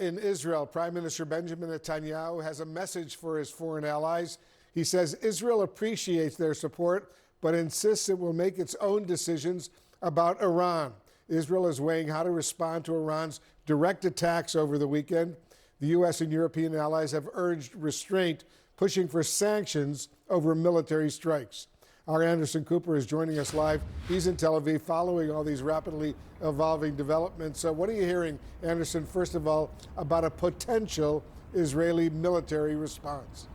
In Israel, Prime Minister Benjamin Netanyahu has a message for his foreign allies. He says Israel appreciates their support, but insists it will make its own decisions about Iran. Israel is weighing how to respond to Iran's direct attacks over the weekend. The U.S. and European allies have urged restraint, pushing for sanctions over military strikes. Our Anderson Cooper is joining us live. He's in Tel Aviv following all these rapidly evolving developments. So what are you hearing, Anderson, first of all, about a potential Israeli military response?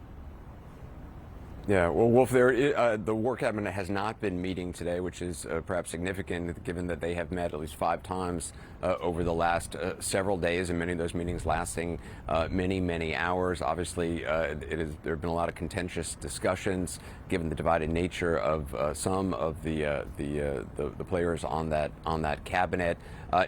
Yeah, well, Wolf, the War Cabinet has not been meeting today, which is perhaps significant given that they have met at least 5 times over the last several days, and many of those meetings lasting many hours. Obviously, there have been a lot of contentious discussions given the divided nature of some of the players on that cabinet.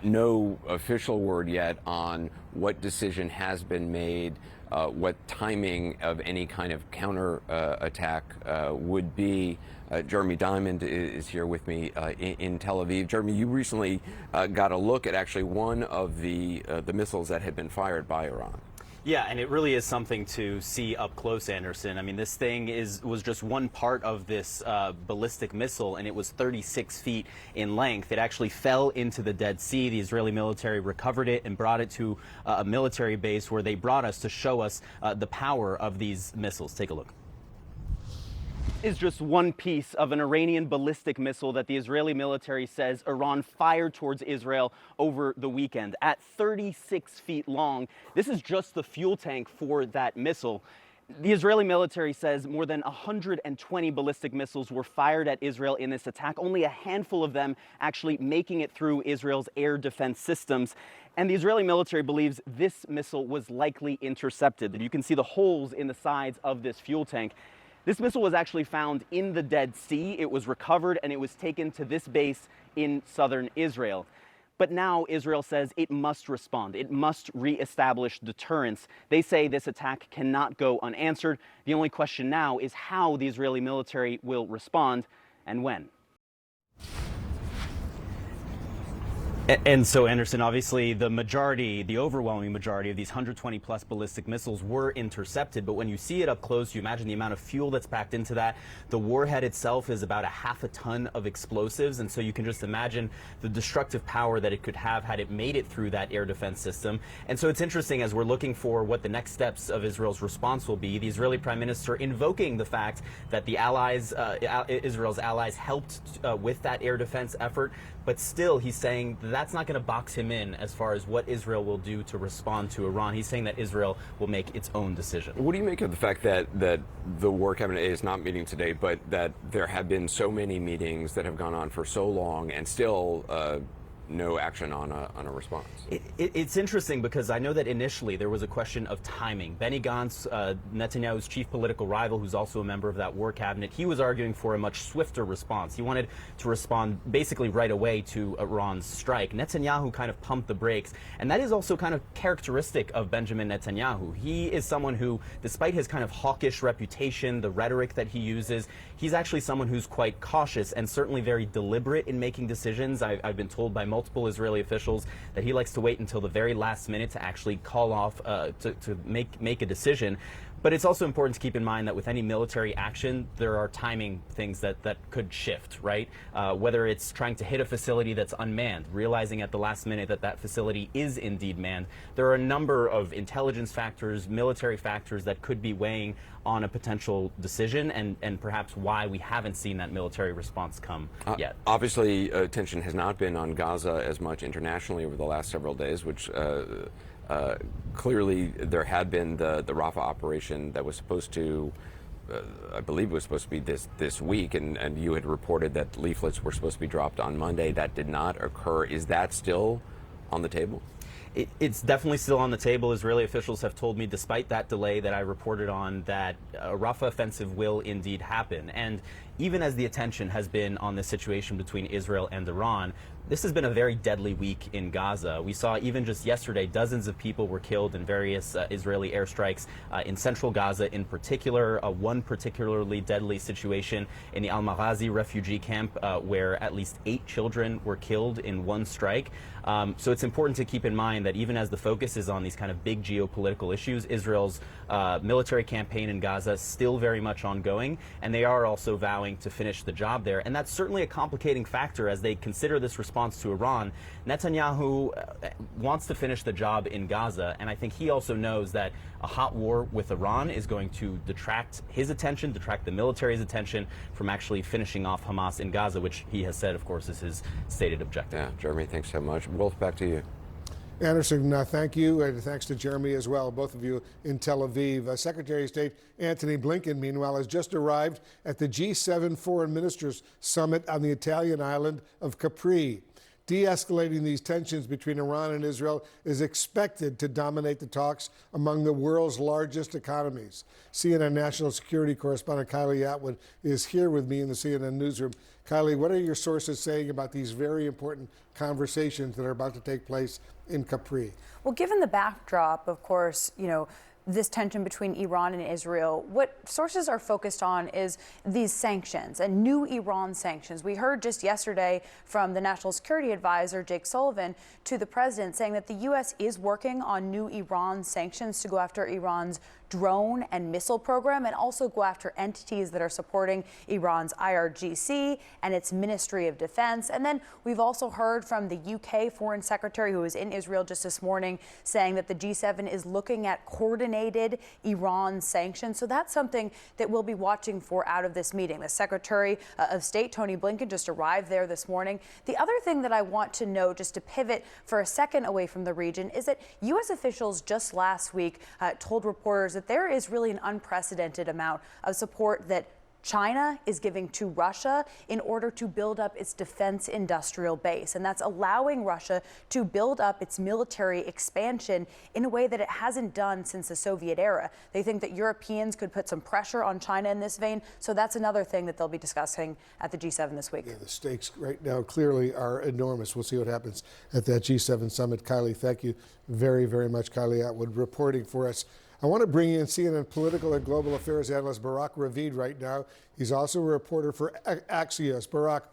No official word yet on what decision has been made. What timing of any kind of counter attack would be. Jeremy Diamond is here with me in Tel Aviv. Jeremy, you recently got a look at actually one of the missiles that had been fired by Iran. Yeah, and it really is something to see up close, Anderson. I mean, this thing was just one part of this ballistic missile, and it was 36 feet in length. It actually fell into the Dead Sea. The Israeli military recovered it and brought it to a military base where they brought us to show us the power of these missiles. Take a look. Is just one piece of an Iranian ballistic missile that the Israeli military says Iran fired towards Israel over the weekend. At 36 feet long, this is just the fuel tank for that missile. The Israeli military says more than 120 ballistic missiles were fired at Israel in this attack, only a handful of them actually making it through Israel's air defense systems. And the Israeli military believes this missile was likely intercepted. You can see the holes in the sides of this fuel tank. This missile was actually found in the Dead Sea. It was recovered and it was taken to this base in southern Israel. But now Israel says it must respond. It must reestablish deterrence. They say this attack cannot go unanswered. The only question now is how the Israeli military will respond and when. And so, Anderson, obviously the overwhelming majority of these 120 plus ballistic missiles were intercepted. But when you see it up close, you imagine the amount of fuel that's packed into that. The warhead itself is about 1/2 ton of explosives. And so you can just imagine the destructive power that it could have had it made it through that air defense system. And so it's interesting as we're looking for what the next steps of Israel's response will be. The Israeli prime minister invoking the fact that the allies, Israel's allies helped with that air defense effort. But still, he's saying that's not going to box him in as far as what Israel will do to respond to Iran. He's saying that Israel will make its own decision. What do you make of the fact that the War Cabinet is not meeting today, but that there have been so many meetings that have gone on for so long and still no action on a response? It's interesting because I know that initially there was a question of timing. Benny Gantz, Netanyahu's chief political rival, who's also a member of that war cabinet, he was arguing for a much swifter response. He wanted to respond basically right away to Iran's strike. Netanyahu kind of pumped the brakes, and that is also kind of characteristic of Benjamin Netanyahu. He is someone who, despite his kind of hawkish reputation, the rhetoric that he uses, he's actually someone who's quite cautious and certainly very deliberate in making decisions. I've been told by multiple Israeli officials that he likes to wait until the very last minute to actually call off, to make a decision. But it's also important to keep in mind that with any military action, there are timing things that could shift, right? Whether it's trying to hit a facility that's unmanned, realizing at the last minute that facility is indeed manned. There are a number of intelligence factors, military factors that could be weighing on a potential decision and perhaps why we haven't seen that military response come yet. Obviously, attention has not been on Gaza as much internationally over the last several days, which clearly there had been the Rafah operation that was supposed to, I believe it was supposed to be this week, and you had reported that leaflets were supposed to be dropped on Monday. That did not occur. Is that still on the table? It's definitely still on the table. Israeli officials have told me, despite that delay that I reported on, that a Rafah offensive will indeed happen. And even as the attention has been on the situation between Israel and Iran, this has been a very deadly week in Gaza. We saw even just yesterday, dozens of people were killed in various Israeli airstrikes in central Gaza in particular. One particularly deadly situation in the Al-Maghazi refugee camp where at least 8 children were killed in one strike. So it's important to keep in mind that even as the focus is on these kind of big geopolitical issues, Israel's military campaign in Gaza is still very much ongoing, and they are also vowing to finish the job there. And that's certainly a complicating factor as they consider this response to Iran. Netanyahu wants to finish the job in Gaza, and I think he also knows that a hot war with Iran is going to detract his attention, detract the military's attention from actually finishing off Hamas in Gaza, which he has said, of course, is his stated objective. Yeah, Jeremy, thanks so much. Wolf, back to you. Anderson, thank you, and thanks to Jeremy as well, both of you in Tel Aviv. Secretary of State Antony Blinken, meanwhile, has just arrived at the G7 Foreign Ministers Summit on the Italian island of Capri. De-escalating these tensions between Iran and Israel is expected to dominate the talks among the world's largest economies. CNN national security correspondent Kylie Atwood is here with me in the CNN newsroom. Kylie, what are your sources saying about these very important conversations that are about to take place in Capri? Well, given the backdrop, of course, this tension between Iran and Israel, what sources are focused on is these sanctions and new Iran sanctions. We heard just yesterday from the National Security Advisor, Jake Sullivan, to the president saying that the U.S. is working on new Iran sanctions to go after Iran's drone and missile program and also go after entities that are supporting Iran's IRGC and its Ministry of Defense. And then we've also heard from the UK Foreign Secretary, who was in Israel just this morning, saying that the G7 is looking at coordinated Iran sanctions. So that's something that we'll be watching for out of this meeting. The Secretary of State, Tony Blinken, just arrived there this morning. The other thing that I want to note, just to pivot for a second away from the region, is that U.S. officials just last week told reporters that there is really an unprecedented amount of support that China is giving to Russia in order to build up its defense industrial base. And that's allowing Russia to build up its military expansion in a way that it hasn't done since the Soviet era. They think that Europeans could put some pressure on China in this vein. So that's another thing that they'll be discussing at the G7 this week. Yeah, the stakes right now clearly are enormous. We'll see what happens at that G7 summit. Kylie, thank you very, very much. Kylie Atwood reporting for us. I want to bring in CNN political and global affairs analyst Barak Ravid right now. He's also a reporter for Axios. Barak,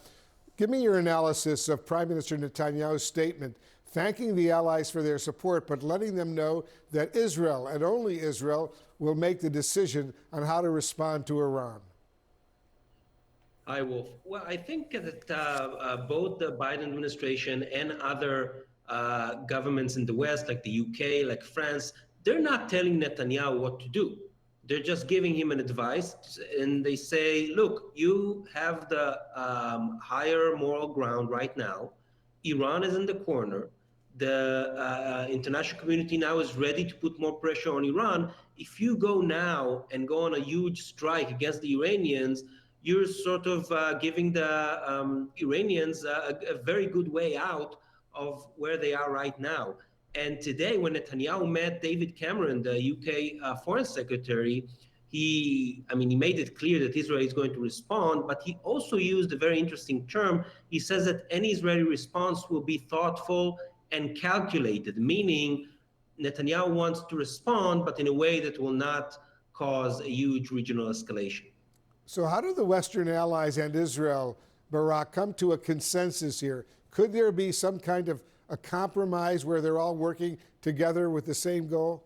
give me your analysis of Prime Minister Netanyahu's statement thanking the allies for their support, but letting them know that Israel and only Israel will make the decision on how to respond to Iran. Hi, Wolf. Well, I think that both the Biden administration and other governments in the West, like the UK, like France, they're not telling Netanyahu what to do. They're just giving him an advice, and they say, look, you have the higher moral ground right now. Iran is in the corner. The international community now is ready to put more pressure on Iran. If you go now and go on a huge strike against the Iranians, you're sort of giving the Iranians a very good way out of where they are right now. And today, when Netanyahu met David Cameron, the UK Foreign Secretary, he made it clear that Israel is going to respond, but he also used a very interesting term. He says that any Israeli response will be thoughtful and calculated, meaning Netanyahu wants to respond, but in a way that will not cause a huge regional escalation. So how do the Western allies and Israel, Barak, come to a consensus here? Could there be some kind of a compromise where they're all working together with the same goal?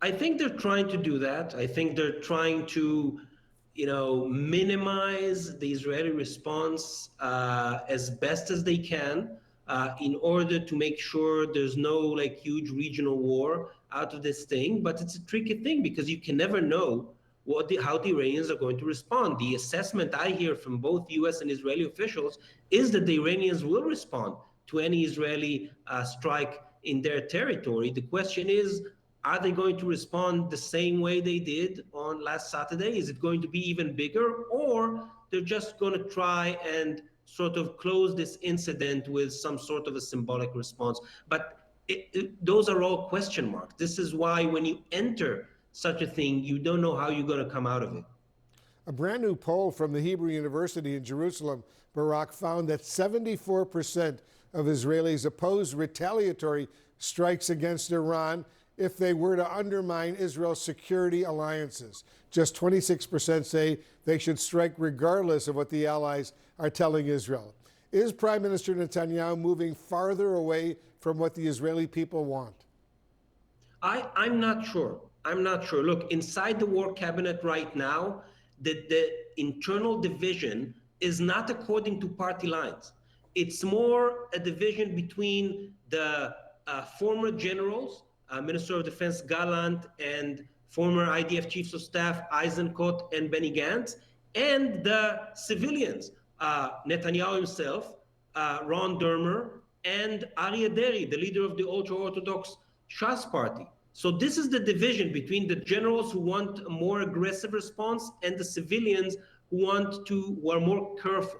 I think they're trying to do that. I think they're trying to, minimize the Israeli response as best as they can in order to make sure there's no huge regional war out of this thing. But it's a tricky thing because you can never know how the Iranians are going to respond. The assessment I hear from both U.S. and Israeli officials is that the Iranians will respond to any Israeli strike in their territory. The question is, are they going to respond the same way they did on last Saturday? Is it going to be even bigger? Or they're just going to try and sort of close this incident with some sort of a symbolic response? But those are all question marks. This is why when you enter such a thing, you don't know how you're going to come out of it. A brand new poll from the Hebrew University in Jerusalem, Barak, found that 74% of Israelis oppose retaliatory strikes against Iran if they were to undermine Israel's security alliances. Just 26% say they should strike regardless of what the allies are telling Israel. Is Prime Minister Netanyahu moving farther away from what the Israeli people want? I'm not sure. I'm not sure. Look, inside the war cabinet right now, the internal division is not according to party lines. It's more a division between the former generals, Minister of Defense Gallant and former IDF Chiefs of Staff Eisenkot and Benny Gantz, and the civilians, Netanyahu himself, Ron Dermer, and Aryeh Deri, the leader of the ultra-Orthodox Shas party. So this is the division between the generals who want a more aggressive response and the civilians who are more careful.